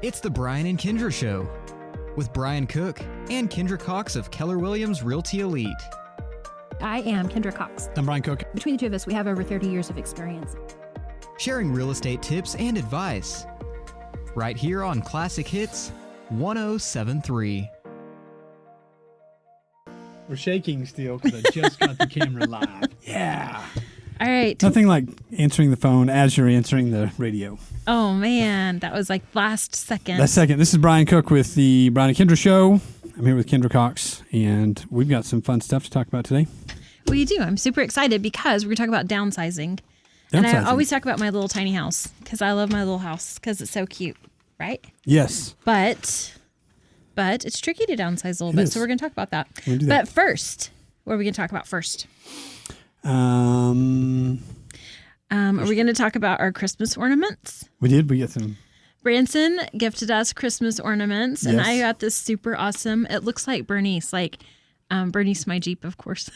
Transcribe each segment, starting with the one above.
It's the Brian and Kindra Show with Brian Cook and Kindra Cox of Keller Williams Realty Elite. I am Kindra Cox. I'm Brian Cook. Between the two of us, we have over 30 years of experience. Sharing real estate tips and advice. Right here on Classic Hits 1073. We're shaking still because I just got the camera live. Yeah. All right. Nothing like answering the phone as you're answering the radio. Oh, man. That was like last second. Last second. This is Brian Cook with the Brian and Kindra Show. I'm here with Kindra Cox, and we've got some fun stuff to talk about today. We do. I'm super excited because we're going to talk about downsizing. And I always talk about my little tiny house because I love my little house because it's so cute, right? Yes. But it's tricky to downsize a little bit, so we're going to talk about that. But first, what are we going to talk about first? Are we going to talk about our Christmas ornaments? We did. We got some. Branson gifted us Christmas ornaments, and I got this super awesome. It looks like Bernice, Bernice, my Jeep, of course.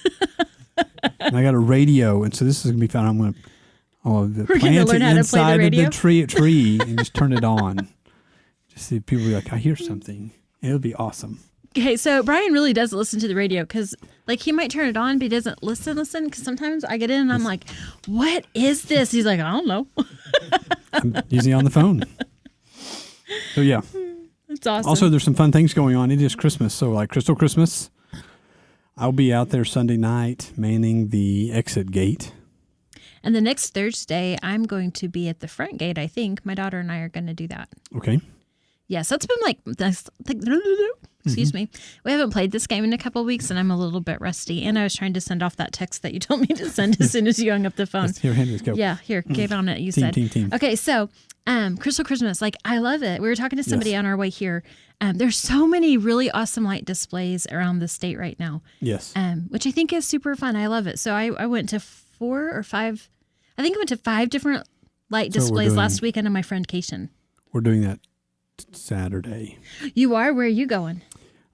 And I got a radio, and so this is going to be fun. I'm going to plant it inside of the tree and just turn it on. Just see if people are like, I hear something. It'll be awesome. Okay, so Brian really does listen to the radio because, he might turn it on, but he doesn't listen. Because sometimes I get in and I'm like, what is this? He's like, I don't know. I'm usually on the phone. So, yeah. It's awesome. Also, there's some fun things going on. It is Christmas, so like Crystal Christmas. I'll be out there Sunday night manning the exit gate. And the next Thursday, I'm going to be at the front gate, I think. My daughter and I are going to do that. Okay. Yeah, so it's been excuse me. We haven't played this game in a couple of weeks, and I'm a little bit rusty. And I was trying to send off that text that you told me to send as soon as you hung up the phone. Here, let's go. Yeah, here, get on it, you said. Team. Okay, so Crystal Christmas, I love it. We were talking to somebody on our way here. There's so many really awesome light displays around the state right now. Yes. Which I think is super fun. I love it. So I went to 4 or 5, I think I went to 5 different light displays last weekend on my friendcation. We're doing that Saturday. You are? Where are you going?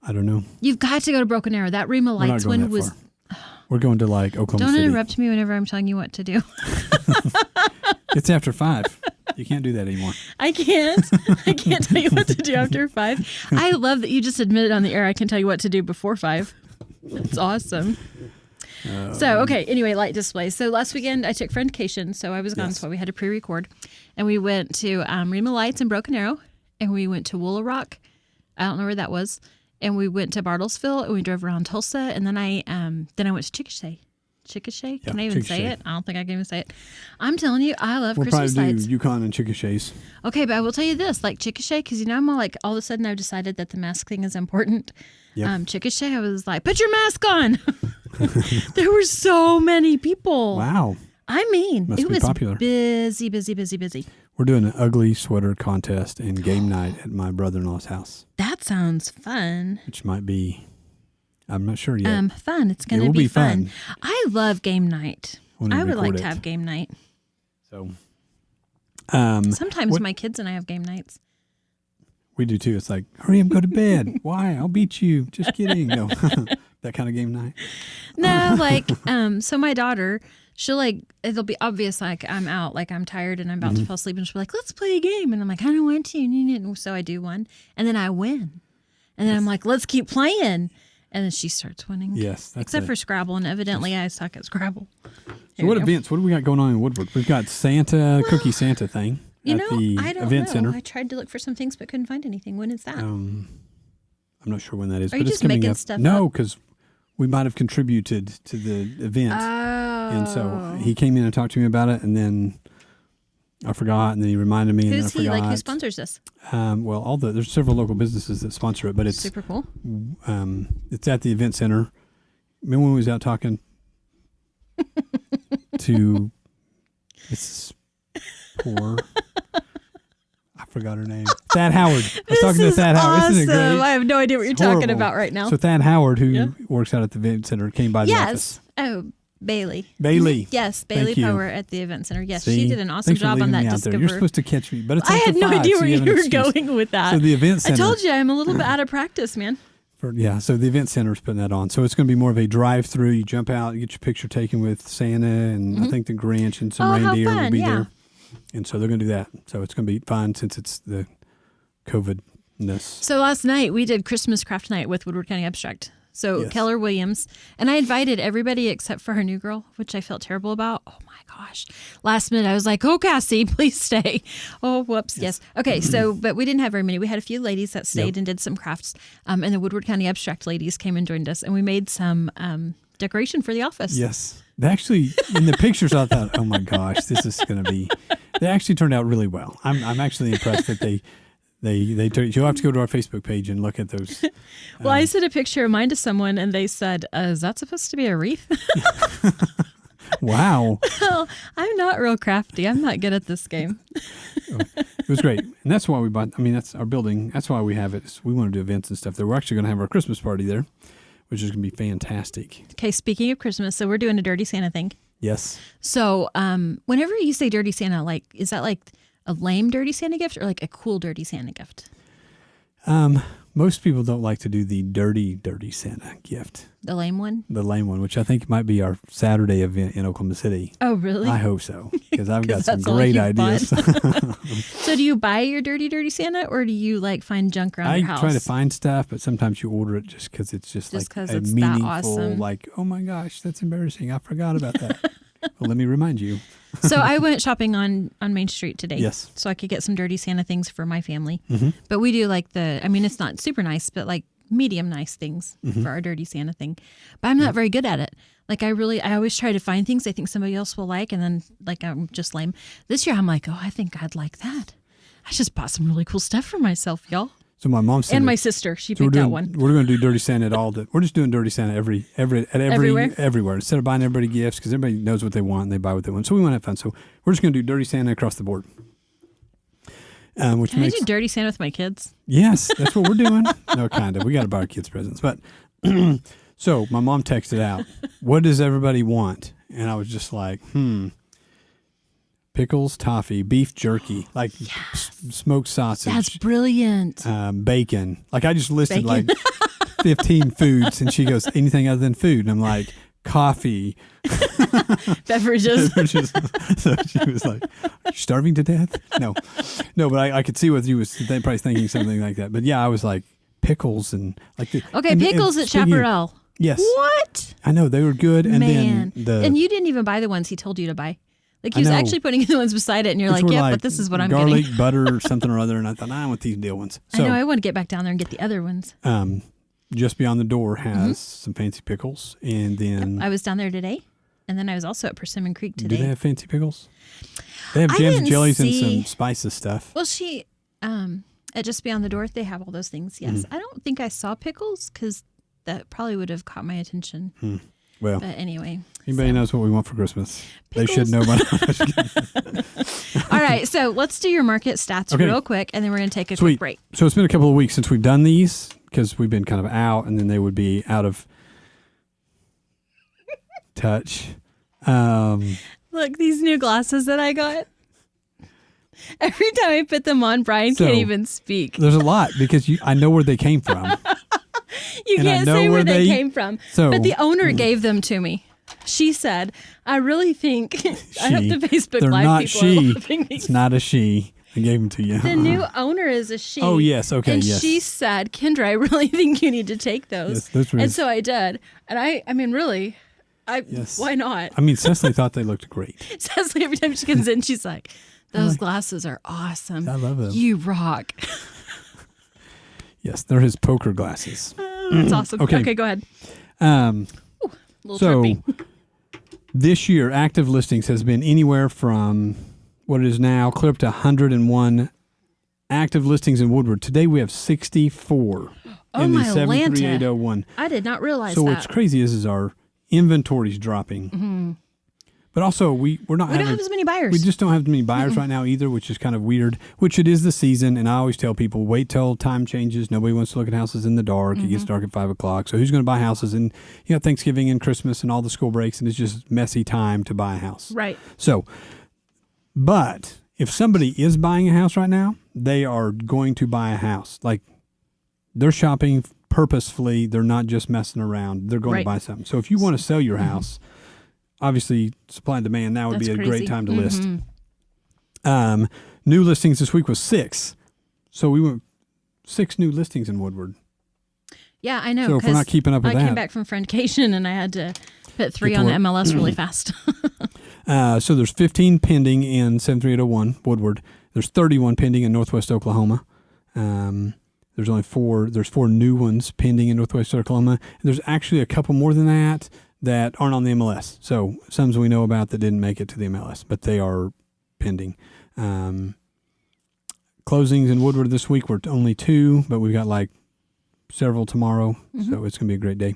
I don't know. You've got to go to Broken Arrow. That Rima Lights one was... We're going to Oklahoma Don't City. interrupt me whenever I'm telling you what to do. It's after 5. You can't do that anymore. I can't tell you what to do after 5. I love that you just admitted on the air I can tell you what to do before 5. It's awesome. Anyway, light displays. So last weekend I took friendcation, so I was gone, so we had to pre-record. And we went to Rima Lights in Broken Arrow, and we went to Woola Rock. I don't know where that was. And we went to Bartlesville, and we drove around Tulsa, and then I went to Chickasha. Chickasha? Can I even say it? I don't think I can even say it. I'm telling you, I love Christmas lights. We'll probably do Yukon and Chickasha's. Okay, but I will tell you this, Chickasha, because I'm all of a sudden I've decided that the mask thing is important. Yep. Chickasha, I was like, put your mask on. There were so many people. Wow. It was popular. Busy. We're doing an ugly sweater contest and game night at my brother-in-law's house. That sounds fun. Which might be, I'm not sure yet. Fun. It's going to be fun. I love game night. I would like to have game night. So, sometimes my kids and I have game nights. We do too. It's like, hurry up, go to bed. Why? I'll beat you. Just kidding. No, that kind of game night. No, so my daughter, she'll it'll be obvious I'm out, I'm tired and I'm about to fall asleep, and she'll be like, let's play a game. And I'm like, I don't want to. And so I do one, and then I win. And then I'm like, let's keep playing. And then she starts winning. Yes. Except for Scrabble, and evidently I suck at Scrabble. So what events? What do we got going on in Woodward? We've got Cookie Santa thing at the event center. I tried to look for some things but couldn't find anything. When is that? I'm not sure when that is. Are but you it's just coming making up. stuff No, up? because we might have contributed to the event. Oh. And so he came in and talked to me about it, and then I forgot, and then he reminded me, and then I forgot. Who sponsors this? Well, there's several local businesses that sponsor it, but it's super cool. It's at the event center. Remember when we was out talking to Mrs. Poor? I forgot her name. Thad Howard. I was talking to Thad Howard. Isn't it great? I have no idea what you're talking about right now. So Thad Howard, who works out at the event center, came by the office. Oh, Bailey. Yes, Bailey Power at the event center. Yes, she did an awesome job on that Discover. You're supposed to catch me, but it's I had no idea where you were going with that. So the event center. I told you I'm a little bit out of practice, man. So the event center is putting that on. So it's going to be more of a drive-through. You jump out, you get your picture taken with Santa and I think the Grinch and some reindeer will be there. And so they're going to do that. So it's going to be fun since it's the COVID-ness. So last night we did Christmas craft night with Woodward County Abstract. So Yes. Keller Williams, and I invited everybody except for her new girl, which I felt terrible about. Oh my gosh. Last minute I was like, oh, Cassie, please stay. Oh, whoops. Yes. Okay. So, but we didn't have very many. We had a few ladies that stayed and did some crafts. And the Woodward County Abstract ladies came and joined us, and we made some decoration for the office. Yes. They actually, in the pictures, I thought, oh my gosh, this is going to be, they actually turned out really well. I'm actually impressed that they you'll have to go to our Facebook page and look at those. Well, I sent a picture of mine to someone, and they said, is that supposed to be a wreath? Wow. Well, I'm not real crafty. I'm not good at this game. It was great. And that's why we bought, that's our building. That's why we have it. We want to do events and stuff there. We're actually going to have our Christmas party there, which is going to be fantastic. Okay, speaking of Christmas, so we're doing a Dirty Santa thing. Yes. So whenever you say Dirty Santa, like, is that like a lame Dirty Santa gift or like a cool Dirty Santa gift? Most people don't like to do the dirty Santa gift. The lame one? The lame one, which I think might be our Saturday event in Oklahoma City. Oh, really? I hope so, because I've got some that's all great you've ideas. So do you buy your Dirty Santa, or do you like find junk around I your house? try to find stuff, but sometimes you order it just because it's just like 'cause a it's that meaningful, awesome. like, oh my gosh, that's embarrassing. I forgot about that. Well, let me remind you. So I went shopping on Main Street today. Yes. So I could get some Dirty Santa things for my family. Mm-hmm. But we do like it's not super nice, but like medium nice things for our Dirty Santa thing. But I'm not very good at it. Like I always try to find things I think somebody else will like, and then like I'm just lame. This year I'm like, oh, I think I'd like that. I just bought some really cool stuff for myself, y'all. So my mom said, And my sister, she picked out one. We're going to do Dirty Santa at all. We're just doing Dirty Santa everywhere. Instead of buying everybody gifts, because everybody knows what they want and they buy what they want. So we want to have fun. So we're just going to do Dirty Santa across the board. Which Can makes, I do Dirty Santa with my kids? Yes, that's what we're doing. No, kind of. We got to buy our kids presents. But so my mom texted out, what does everybody want? And I was just like, pickles, toffee, beef jerky, like smoked sausage. That's brilliant. Bacon. Like I just listed like 15 foods, and she goes, anything other than food? And I'm like, coffee. Beverages. So she was like, are you starving to death? No, but I could see what you was probably thinking something like that. But yeah, I was like, pickles and like the pickles at Chaparral. Yes. What? I know, they were good. And Man. then and you didn't even buy the ones he told you to buy. Like he was actually putting the ones beside it, and you're like, yeah, but this is what I'm getting. Garlic, butter, or something or other. And I thought, I want these deal ones. So, I know, I want to get back down there and get the other ones. Just beyond the door has some fancy pickles. And then I was down there today, and then I was also at Persimmon Creek today. Do they have fancy pickles? They have jams and jellies and some spices stuff. Well, at Just Beyond the Door, they have all those things, yes. I don't think I saw pickles, because that probably would have caught my attention. Well, but anyway. Anybody knows what we want for Christmas? Pickles. They should know by now. All right, so let's do your market stats real quick, and then we're going to take a quick break. So it's been a couple of weeks since we've done these, because we've been kind of out, and then they would be out of touch. Look, these new glasses that I got. Every time I put them on, Brian can't even speak. There's a lot, because I know where they came from. You can't say where they came from. But the owner gave them to me. She said, I really think, I hope the Facebook They're Live not people are loving these. It's not a she. I gave them to you. The new owner is a she. Oh, yes. Okay, and yes. she said, Kindra, I really think you need to take those. Yes, and so I did. And I mean, really, why not? I mean, Cecily thought they looked great. Cecily, every time she comes in, she's like, those glasses are awesome. I love them. You rock. Yes, they're his poker glasses. That's awesome. Okay, go ahead. Little trippy. This year, active listings has been anywhere from what it is now, clear up to 101 active listings in Woodward. Today we have 64 in the 73801. I did not realize that. So what's crazy is our inventory is dropping. But also, we don't have as many buyers. We just don't have as many buyers right now either, which is kind of weird, which it is the season. And I always tell people, wait till time changes. Nobody wants to look at houses in the dark. It gets dark at 5 o'clock. So who's going to buy houses? And Thanksgiving and Christmas and all the school breaks, and it's just messy time to buy a house. Right. So, but if somebody is buying a house right now, they are going to buy a house. Like, they're shopping purposefully. They're not just messing around. They're going to buy something. So if you want to sell your house, obviously, supply and demand, now would be a great time to list. New listings this week was 6. So we went 6 new listings in Woodward. Yeah, I know. So if we're not keeping up with I that. came back from friendcation and I had to put 3 on the MLS really fast. So there's 15 pending in 73801 Woodward. There's 31 pending in Northwest Oklahoma. There's only 4. There's 4 new ones pending in Northwest Oklahoma. There's actually a couple more than that aren't on the MLS. So some we know about that didn't make it to the MLS, but they are pending. Closings in Woodward this week were only 2, but we've got like several tomorrow. So it's going to be a great day.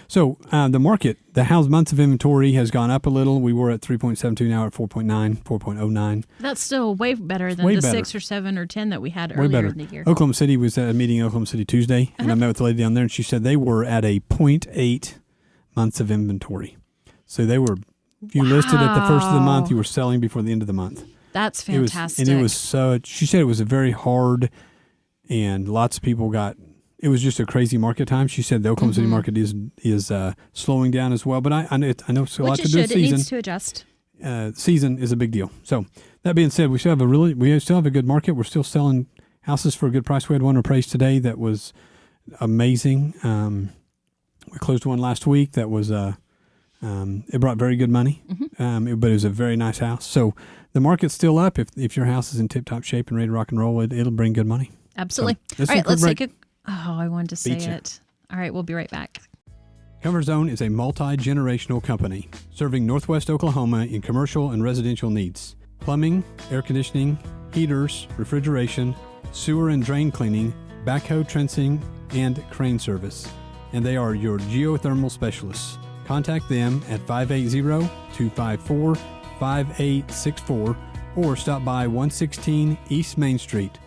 So the market, the house months of inventory has gone up a little. We were at 3.72, now at 4.9, 4.09. That's still way better than 6 or 7 or 10 that we had earlier in the year. Oklahoma City was at a meeting in Oklahoma City Tuesday, and I met with the lady down there, and she said they were at a 0.8 months of inventory. So they were, if you listed at the first of the month, you were selling before the end of the month. That's fantastic. It was she said it was a very hard, and lots of people it was just a crazy market time. She said the Oklahoma City market is slowing down as well, but I know it's a lot to do with season. It needs to adjust. Season is a big deal. So that being said, we still have a good market. We're still selling houses for a good price. We had one appraised today that was amazing. We closed one last week that was it brought very good money, but it was a very nice house. So the market's still up. If your house is in tip-top shape and ready to rock and roll, it'll bring good money. Absolutely. So, all right, let's take a... Oh, I wanted to say it. All right, we'll be right back. Comfort Zone is a multi-generational company serving Northwest Oklahoma in commercial and residential needs. Plumbing, air conditioning, heaters, refrigeration, sewer and drain cleaning, backhoe trenching, and crane service. And they are your geothermal specialists. Contact them at 580-254-5864 or stop by 116 East Main Street.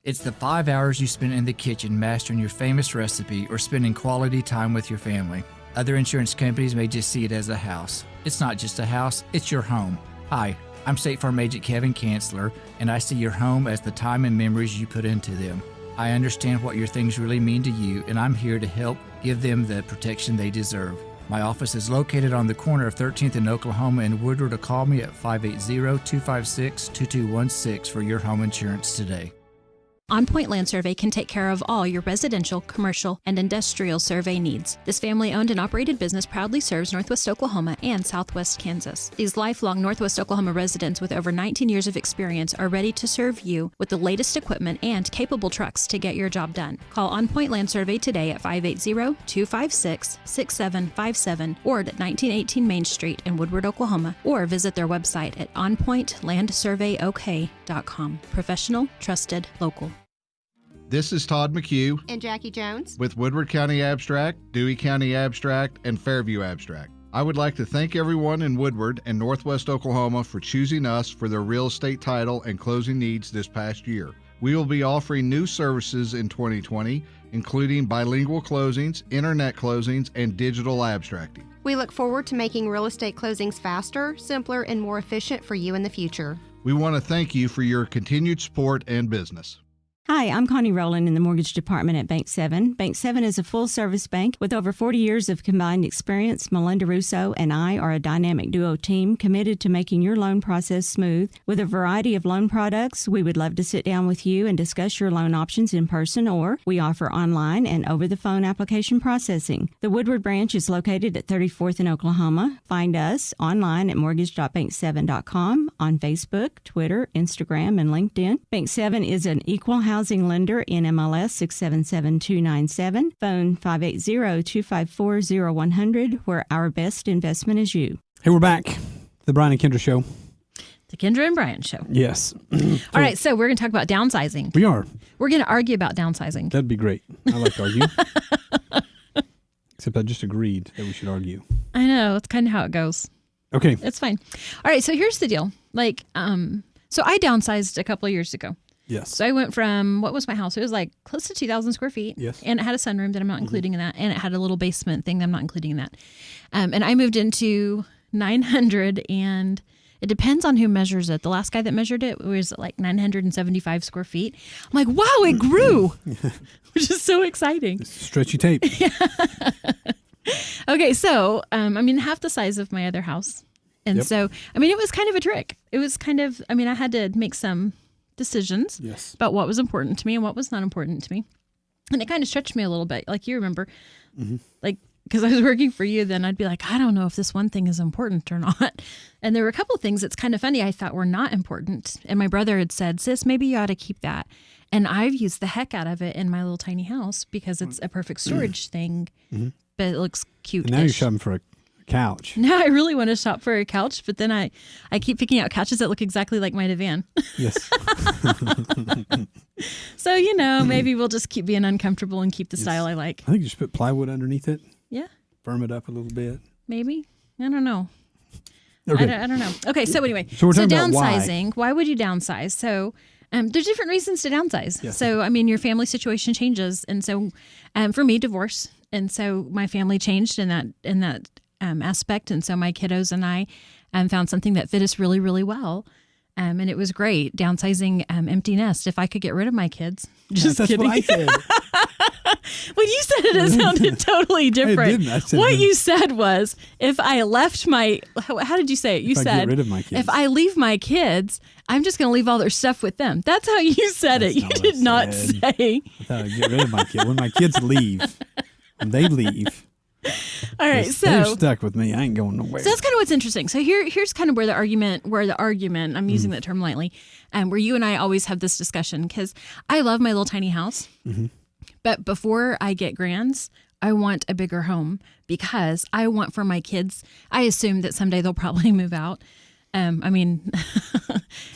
It's the 5 hours you spend in the kitchen mastering your famous recipe or spending quality time with your family. Other insurance companies may just see it as a house. It's not just a house, it's your home. Hi, I'm State Farm Agent Kevin Kanzler, and I see your home as the time and memories you put into them. I understand what your things really mean to you, and I'm here to help give them the protection they deserve. My office is located on the corner of 13th and Oklahoma in Woodward, or call me at 580-256-2216 for your home insurance today. On Point Land Survey can take care of all your residential, commercial, and industrial survey needs. This family-owned and operated business proudly serves Northwest Oklahoma and Southwest Kansas. These lifelong Northwest Oklahoma residents with over 19 years of experience are ready to serve you with the latest equipment and capable trucks to get your job done. Call On Point Land Survey today at 580-256-6757 or at 1918 Main Street in Woodward, Oklahoma, or visit their website at onpointlandsurveyok.com. Professional, trusted, local. This is Todd McHugh and Jackie Jones with Woodward County Abstract, Dewey County Abstract, and Fairview Abstract. I would like to thank everyone in Woodward and Northwest Oklahoma for choosing us for their real estate title and closing needs this past year. We will be offering new services in 2020, including bilingual closings, internet closings, and digital abstracting. We look forward to making real estate closings faster, simpler, and more efficient for you in the future. We want to thank you for your continued support and business. Hi, I'm Connie Rowland in the Mortgage Department at Bank 7. Bank 7 is a full-service bank with over 40 years of combined experience. Melinda Russo and I are a dynamic duo team committed to making your loan process smooth. With a variety of loan products, we would love to sit down with you and discuss your loan options in person, or we offer online and over-the-phone application processing. The Woodward branch is located at 34th in Oklahoma. Find us online at mortgage.bank7.com, on Facebook, Twitter, Instagram, and LinkedIn. Bank 7 is an equal housing lender in MLS 677297. Phone 580-254-0100, where our best investment is you. Hey, we're back. The Brian and Kindra Show. The Kindra and Brian Show. Yes. All right, so we're going to talk about downsizing. We are. We're going to argue about downsizing. That'd be great. I like to argue. Except I just agreed that we should argue. I know. That's kind of how it goes. Okay. It's fine. All right, so here's the deal. So I downsized a couple of years ago. Yes. So I went from, what was my house? It was like close to 2,000 square feet. Yes. And it had a sunroom that I'm not including in that. And it had a little basement thing that I'm not including in that. And I moved into 900, and it depends on who measures it. The last guy that measured it was like 975 square feet. I'm like, wow, it grew, which is so exciting. Stretchy tape. Okay, so, half the size of my other house. And so, it was kind of a trick. It was kind of, I had to make some decisions about what was important to me and what was not important to me. And it kind of stretched me a little bit. Like you remember, like, because I was working for you, then I'd be like, I don't know if this one thing is important or not. And there were a couple of things that's kind of funny I thought were not important. And my brother had said, sis, maybe you ought to keep that. And I've used the heck out of it in my little tiny house because it's a perfect storage thing, but it looks cute. And now you're shopping for a couch. Now I really want to shop for a couch, but then I keep picking out couches that look exactly like my divan. Yes. So, maybe we'll just keep being uncomfortable and keep the style I like. I think you just put plywood underneath it. Yeah. Firm it up a little bit. Maybe. I don't know. Okay. I don't know. Okay, so anyway. So we're talking about downsizing. Why would you downsize? So there's different reasons to downsize. Yes. So, your family situation changes. And so for me, divorce. And so my family changed in that aspect. And so my kiddos and I found something that fit us really, really well. And it was great. Downsizing, empty nest. If I could get rid of my kids. Just That's kidding. what I said. When you said it sounded totally different. I didn't. I said what you said was, if I left my, how did you say it? You If I said, get rid of my kids. if I leave my kids, I'm just going to leave all their stuff with them. That's how you said it. You not what did I not said. say. I thought I'd get rid of my kids. When my kids leave, when they leave, All right, they're so stuck with me. I ain't going nowhere. that's kind of what's interesting. So here's kind of where the argument, I'm using that term lightly, where you and I always have this discussion because I love my little tiny house. But before I get grands, I want a bigger home because I want for my kids, I assume that someday they'll probably move out. It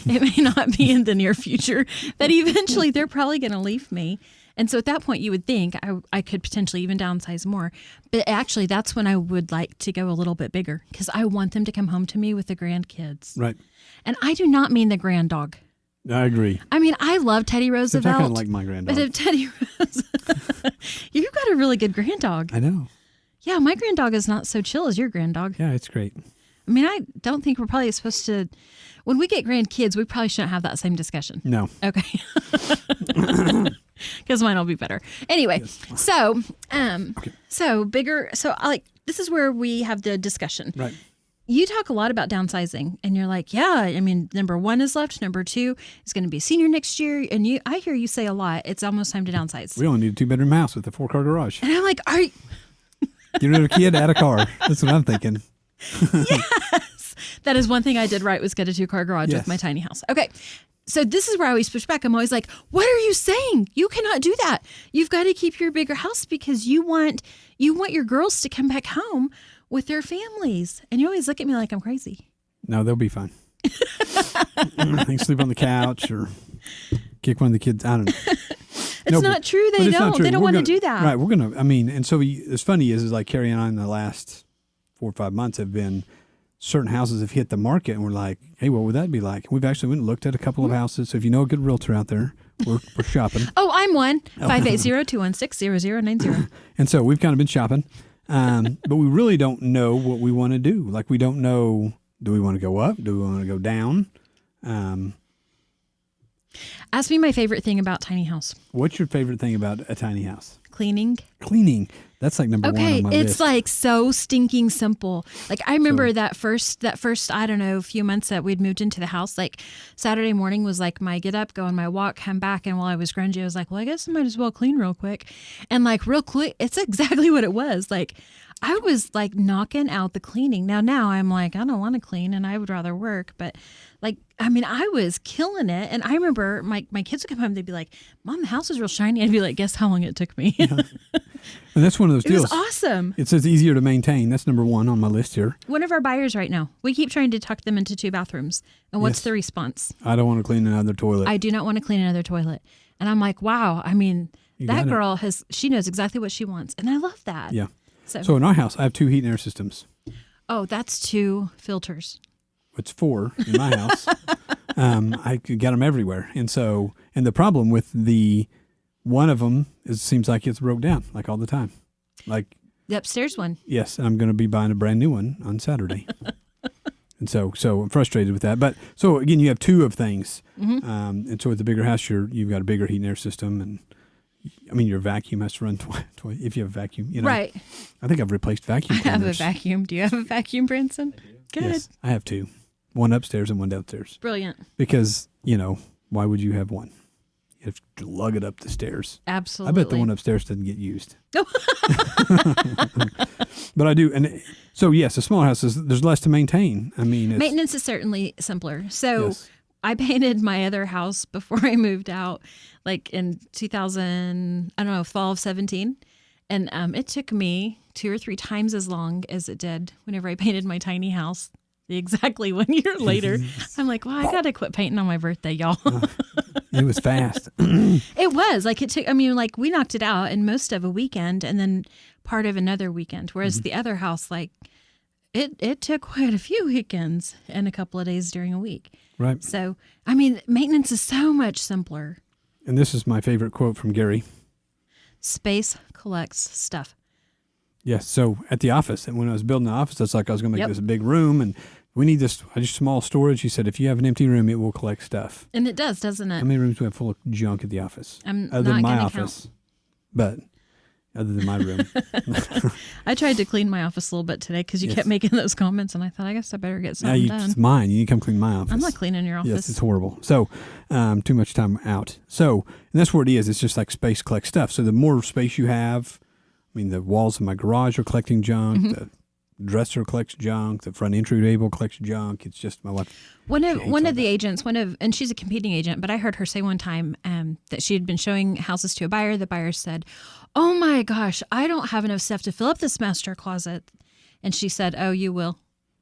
may not be in the near future, but eventually they're probably going to leave me. And so at that point, you would think I could potentially even downsize more. But actually, that's when I would like to go a little bit bigger because I want them to come home to me with the grandkids. Right. And I do not mean the grand dog. I agree. I love Teddy Roosevelt. I kind of like my granddog. But if Teddy Roosevelt, you've got a really good grand dog. I know. Yeah, my grand dog is not so chill as your grand dog. Yeah, it's great. I don't think we're probably supposed to. When we get grandkids, we probably shouldn't have that same discussion. No. Okay. Because mine will be better. Anyway, so bigger. So this is where we have the discussion. Right. You talk a lot about downsizing, and you're like, yeah, number 1 is left. Number 2 is going to be a senior next year. And I hear you say a lot, it's almost time to downsize. We only need a 2-bedroom house with a 4-car garage. And I'm like, are you? Get rid of a kid, add a car. That's what I'm thinking. Yes. That is one thing I did right was get a 2-car garage with my tiny house. Okay. So this is where I always push back. I'm always like, what are you saying? You cannot do that. You've got to keep your bigger house because you want your girls to come back home with their families. And you always look at me like I'm crazy. No, they'll be fine. They can sleep on the couch or kick one of the kids. I don't know. It's not true. They don't. They don't want to do that. Right. We're going to, and so it's funny is like Carrie and I in the last 4 or 5 months have been, certain houses have hit the market and we're like, hey, what would that be like? We've actually went and looked at a couple of houses. So if you know a good realtor out there, we're shopping. Oh, I'm one. 580-216-0090. And so we've kind of been shopping. But we really don't know what we want to do. Like we don't know, do we want to go up? Do we want to go down? Ask me my favorite thing about tiny house. What's your favorite thing about a tiny house? Cleaning. That's like number 1 on my list. It's like so stinking simple. Like I remember that first, I don't know, few months that we'd moved into the house, like Saturday morning was like my get up, go on my walk, come back. And while I was grungy, I was like, well, I guess I might as well clean real quick. And like real quick, it's exactly what it was. Like I was like knocking out the cleaning. Now I'm like, I don't want to clean and I would rather work. But like, I was killing it. And I remember my kids would come home, they'd be like, Mom, the house is real shiny. I'd be like, guess how long it took me. Yeah. And that's one of those deals. It was awesome. It says easier to maintain. That's number 1 on my list here. One of our buyers right now, we keep trying to tuck them into 2 bathrooms. And what's the response? I don't want to clean another toilet. I do not want to clean another toilet. And I'm like, wow. That girl she knows exactly what she wants. And I love that. Yeah. So in our house, I have 2 heat and air systems. Oh, that's 2 filters. It's 4 in my house. I got them everywhere. And the problem with one of them seems like it's broke down like all the time. Like the upstairs one. Yes. And I'm going to be buying a brand new one on Saturday. And so I'm frustrated with that. But so again, you have 2 of things. Mm-hmm. And so with the bigger house, you've got a bigger heat and air system. And your vacuum has to run twice if you have a vacuum, Right. I think I've replaced vacuum cleaners. I have a vacuum. Do you have a vacuum, Branson? Good. Yes, I have 2. One upstairs and one downstairs. Brilliant. Because, why would you have one? You have to lug it up the stairs. Absolutely. I bet the one upstairs doesn't get used. But I do. And so, yes, a smaller house, there's less to maintain. I mean, maintenance is certainly simpler. So yes. I painted my other house before I moved out, like in 2000, I don't know, fall of 17. And it took me 2 or 3 times as long as it did whenever I painted my tiny house. Exactly 1 year later. I'm like, well, I got to quit painting on my birthday, y'all. It was fast. It was. Like it took, I mean, like we knocked it out in most of a weekend and then part of another weekend. Whereas the other house, like it took quite a few weekends and a couple of days during a week. Right. So, I mean, maintenance is so much simpler. And this is my favorite quote from Gary. Space collects stuff. Yes. So at the office, and when I was building the office, it's like I was going to make this big room, and we need this just small storage. He said, if you have an empty room, it will collect stuff. And it does, doesn't it? How many rooms do we have full of junk at the office? I'm other not than my gonna office, count. but other than my room. I tried to clean my office a little bit today because you kept making those comments, and I thought, I guess I better get something done. It's mine. You need to come clean my office. I'm not cleaning your office. Yes, it's horrible. So, too much time out. So, and that's what it is. It's just like space collects stuff. So the more space you have, I mean, the walls of my garage are collecting junk. The dresser collects junk. The front entry table collects junk. It's just my wife. One of the agents, and she's a competing agent, but I heard her say one time that she had been showing houses to a buyer. The buyer said, "Oh my gosh, I don't have enough stuff to fill up this master closet." And she said, "Oh, you will."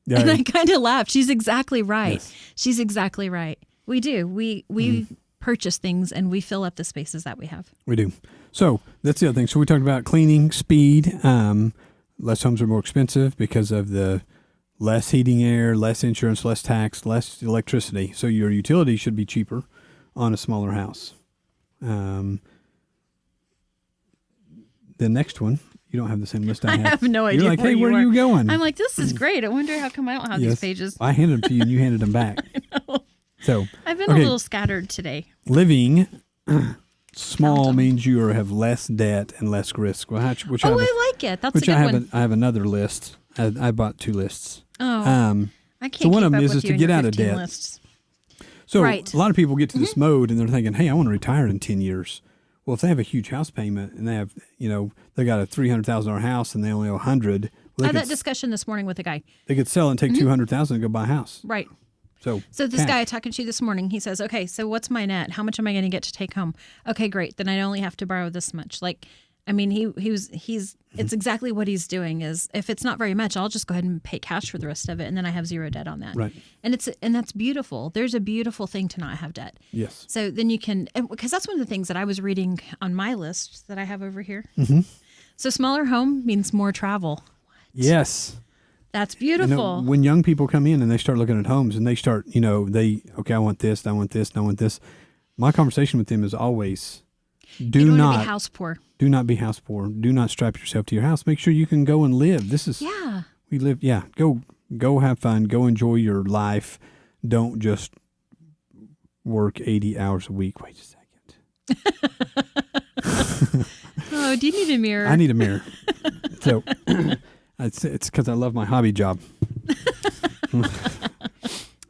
Yeah, and I kind of laughed. She's exactly right. Yes. She's exactly right. We do. We purchase things and we fill up the spaces that we have. We do. So that's the other thing. So we talked about cleaning, speed. Less homes are more expensive because of the less heating air, less insurance, less tax, less electricity. So your utilities should be cheaper on a smaller house. The next one, you don't have the same list I have. I have no idea. You're like, hey, where are you going? I'm like, this is great. I wonder how come I don't have these pages. I handed them to you and you handed them back. I know. So I've been a little scattered today. Living small means you have less debt and less risk. Well, which I like it. That's a good one. I have another list. I bought 2 lists. Oh, I can't. So one keep of them up is with to you and get your out of 15 debt. lists. So Right. a lot of people get to this mode and they're thinking, hey, I want to retire in 10 years. Well, if they have a huge house payment and they have, they got a $300,000 house and they only owe 100, I had that discussion this morning with a guy. they could sell and take 200,000 and go buy a house. Right. So this guy I talking to this morning, he says, okay, so what's my net? How much am I going to get to take home? Okay, great. Then I only have to borrow this much. Like, I mean, it's exactly what he's doing is if it's not very much, I'll just go ahead and pay cash for the rest of it. And then I have 0 debt on that. Right. And that's beautiful. There's a beautiful thing to not have debt. Yes. So then you can, because that's one of the things that I was reading on my list that I have over here. So smaller home means more travel. Yes. That's beautiful. When young people come in and they start looking at homes and they start, I want this, I want this, I want this. My conversation with them is always, you don't want to be house poor. Do not be house poor. Do not strap yourself to your house. Make sure you can go and live. Go have fun. Go enjoy your life. Don't just work 80 hours a week. Wait a second. Oh, do you need a mirror? I need a mirror. So it's because I love my hobby job. Yes.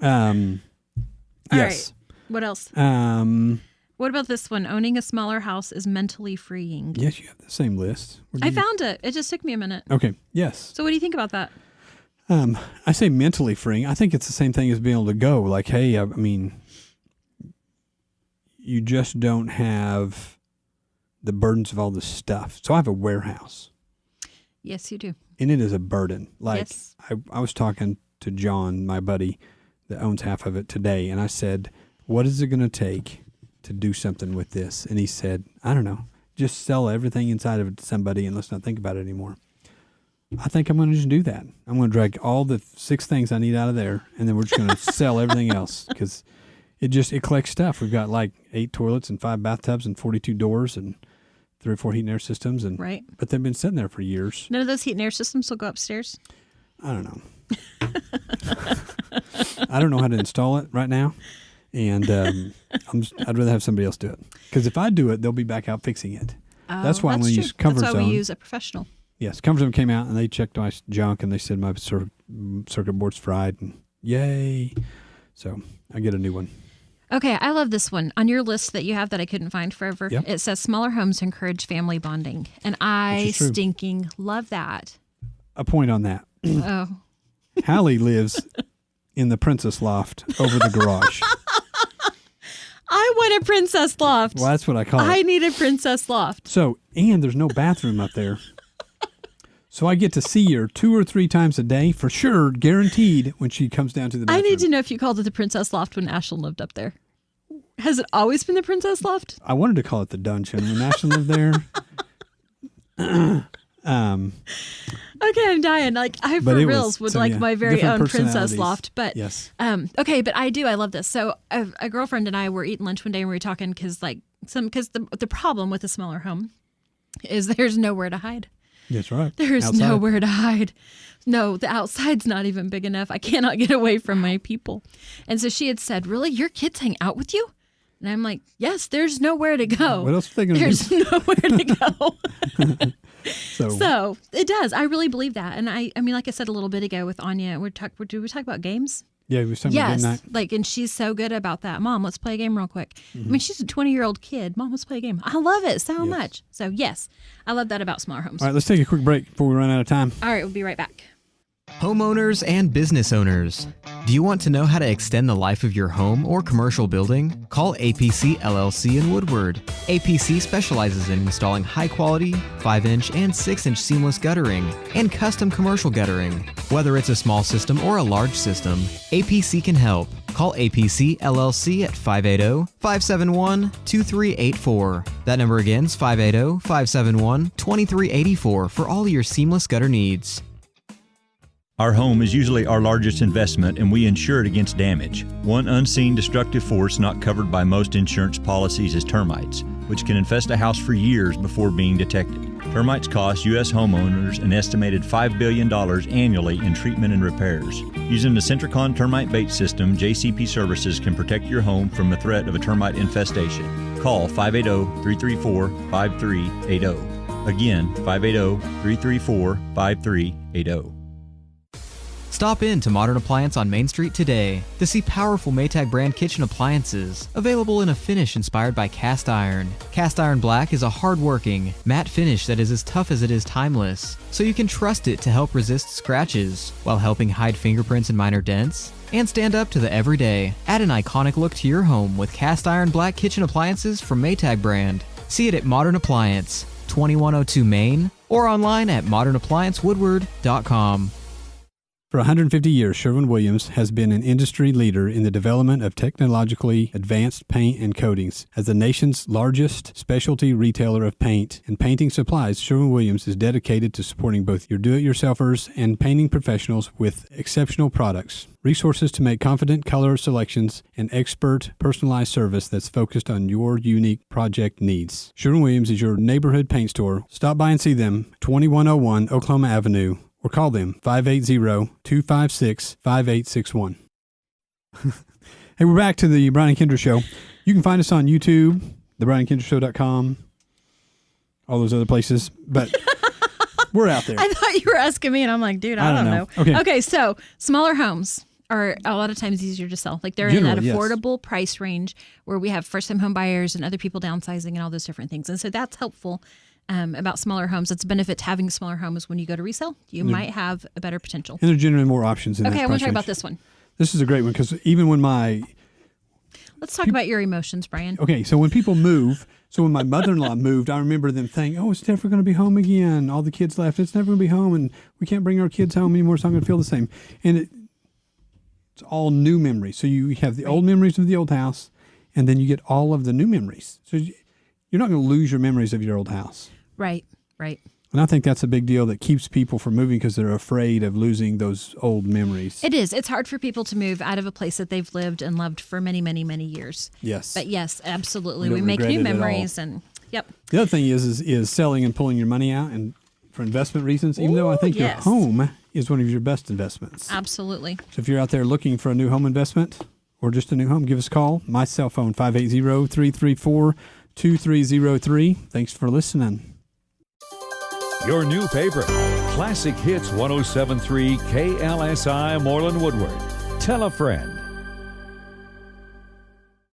All right. What else? What about this one? Owning a smaller house is mentally freeing. Yes, you have the same list. I found it. It just took me a minute. Okay. Yes. So what do you think about that? I say mentally freeing. I think it's the same thing as being able to go. Like, hey, I mean, you just don't have the burdens of all this stuff. So I have a warehouse. Yes, you do. And it is a burden. Like, yes. I was talking to John, my buddy that owns half of it today, and I said, what is it going to take to do something with this? And he said, I don't know, just sell everything inside of it to somebody and let's not think about it anymore. I think I'm going to just do that. I'm going to drag all the 6 things I need out of there, and then we're just going to sell everything else because it collects stuff. We've got like 8 toilets and 5 bathtubs and 42 doors and 3 or 4 heat and air systems. And right. But they've been sitting there for years. None of those heat and air systems will go upstairs? I don't know. I don't know how to install it right now. And I'd rather have somebody else do it. Because if I do it, they'll be back out fixing it. Oh, that's why I'm going to use Comfort Zone. That's why we use a professional. Yes, Comfort Zone came out and they checked my junk and they said my circuit board's fried. And yay. So I get a new one. Okay, I love this one. On your list that you have that I couldn't find forever, Yep. it says smaller homes encourage family bonding. And I Which is true. stinking love that. A point on that. Oh. Hallie lives in the princess loft over the garage. I want a princess loft. Well, that's what I call I it. need a princess loft. So, and there's no bathroom up there. So I get to see her 2 or 3 times a day for sure, guaranteed, when she comes down to the bathroom. I need to know if you called it the princess loft when Ashlyn lived up there. Has it always been the princess loft? I wanted to call it the dungeon when Ashlyn lived there. Okay, I'm dying. Like I for But it was- reals would so, like yeah, my very different own princess personalities. loft. But Yes. okay, but I love this. So a girlfriend and I were eating lunch one day and we were talking because the problem with a smaller home is there's nowhere to hide. That's right. There's Outside. nowhere to hide. No, the outside's not even big enough. I cannot get away from my people. And so she had said, "Really, your kids hang out with you?" And I'm like, "Yes, there's nowhere to go. What else are they going to There's do? nowhere to go." So, So it does. I really believe that. And I mean, like I said a little bit ago with Anya, did we talk about games? yeah, we were talking about Yes. game night. Like, and she's so good about that. Mom, let's play a game real quick. Mm-hmm. I mean, she's a 20-year-old kid. Mom, let's play a game. I love it so much. So yes, I love that about smaller homes. All right, let's take a quick break before we run out of time. All right, we'll be right back. Homeowners and business owners. Do you want to know how to extend the life of your home or commercial building? Call APC LLC in Woodward. APC specializes in installing high-quality 5-inch and 6-inch seamless guttering and custom commercial guttering. Whether it's a small system or a large system, APC can help. Call APC LLC at 580-571-2384. That number again is 580-571-2384 for all your seamless gutter needs. Our home is usually our largest investment, and we insure it against damage. One unseen destructive force not covered by most insurance policies is termites, which can infest a house for years before being detected. Termites cost U.S. homeowners an estimated $5 billion annually in treatment and repairs. Using the Centricon termite bait system, JCP Services can protect your home from the threat of a termite infestation. Call 580-334-5380. Again, 580-334-5380. Stop in to Modern Appliance on Main Street today to see powerful Maytag brand kitchen appliances available in a finish inspired by cast iron. Cast iron black is a hard-working, matte finish that is as tough as it is timeless, so you can trust it to help resist scratches while helping hide fingerprints and minor dents, and stand up to the everyday. Add an iconic look to your home with cast iron black kitchen appliances from Maytag brand. See it at Modern Appliance, 2102 Main, or online at modernappliancewoodward.com. For 150 years, Sherwin-Williams has been an industry leader in the development of technologically advanced paint and coatings. As the nation's largest specialty retailer of paint and painting supplies, Sherwin-Williams is dedicated to supporting both your do-it-yourselfers and painting professionals with exceptional products, resources to make confident color selections, and expert personalized service that's focused on your unique project needs. Sherwin-Williams is your neighborhood paint store. Stop by and see them, 2101 Oklahoma Avenue, or call them 580-256-5861. Hey, we're back to the Brian and Kindra Show. You can find us on YouTube, thebrianandkindrashow.com, all those other places, but we're out there. I thought you were asking me, and I'm like, dude, I don't know. Okay, so smaller homes are a lot of times easier to sell. Like they're in that affordable price range where we have first-time home buyers and other people downsizing and all those different things. And so that's helpful. About smaller homes. It's a benefit to having smaller homes when you go to resell. You might have a better potential. And there are generally more options in that Okay, I price want to talk range. about this one. This is a great one because even when Let's talk about your emotions, Brian. Okay, so when people move, so when my mother-in-law moved, I remember them thinking, oh, it's never going to be home again. All the kids left. It's never going to be home, and we can't bring our kids home anymore. It's not going to feel the same. And it's all new memories. So you have the old memories of the old house, and then you get all of the new memories. So you're not going to lose your memories of your old house. Right, right. And I think that's a big deal that keeps people from moving because they're afraid of losing those old memories. It is. It's hard for people to move out of a place that they've lived and loved for many, many, many years. Yes. But yes, absolutely. We We don't make regret new it at all. memories and yep. The other thing is selling and pulling your money out and for investment reasons, even though I think your home is one of your best investments. Absolutely. So if you're out there looking for a new home investment or just a new home, give us a call. My cell phone, 580-334-2303. Thanks for listening. Your new favorite, Classic Hits 107.3 KLSI Moreland Woodward. Tell a friend.